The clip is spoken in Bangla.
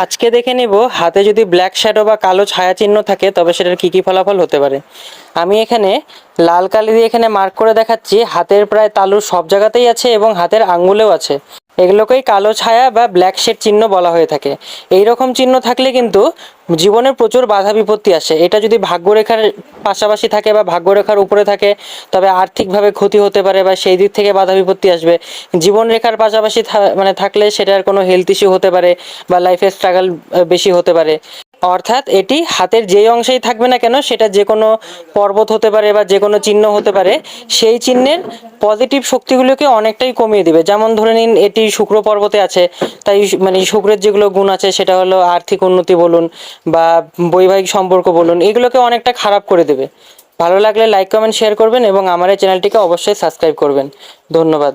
আজকে দেখে নেব হাতে যদি ব্ল্যাক শ্যাডো বা কালো ছায়া চিহ্ন থাকে তবে সেটার কী কী ফলাফল হতে পারে। আমি এখানে লাল কালি দিয়ে এখানে মার্ক করে দেখাচ্ছি। হাতের প্রায় তালুর সব জায়গাতেই আছে এবং হাতের আঙ্গুলেও আছে। এগুলোকেই কালো ছায়া বা ব্ল্যাক শেড চিহ্ন বলা হয়ে থাকে। এই রকম চিহ্ন থাকলে কিন্তু জীবনে প্রচুর বাধা বিপত্তি আসে। এটা যদি ভাগ্যরেখার পাশাপাশি থাকে বা ভাগ্যরেখার উপরে থাকে তবে আর্থিকভাবে ক্ষতি হতে পারে বা সেই দিক থেকে বাধা বিপত্তি আসবে। জীবনরেখার পাশাপাশি থাকলে সেটার কোনো হেলথ ইস্যু হতে পারে বা লাইফে স্ট্রাগল বেশি হতে পারে। অর্থাৎ এটি হাতের যেই অংশেই থাকবে না কেন সেটা যে কোনো পর্বত হতে পারে বা যে কোনো চিহ্ন হতে পারে, সেই চিহ্নের পজিটিভ শক্তিগুলোকে অনেকটাই কমিয়ে দিবে। যেমন ধরে নিন এটি শুক্র পর্বতে আছে, তাই মানে শুক্রের যেগুলো গুণ আছে সেটা হলো আর্থিক উন্নতি বলুন বা বৈবাহিক সম্পর্ক বলুন, এগুলোকে অনেকটা খারাপ করে দেবে। ভালো লাগলে লাইক কমেন্ট শেয়ার করবেন এবং আমার এই চ্যানেলটিকে অবশ্যই সাবস্ক্রাইব করবেন। ধন্যবাদ।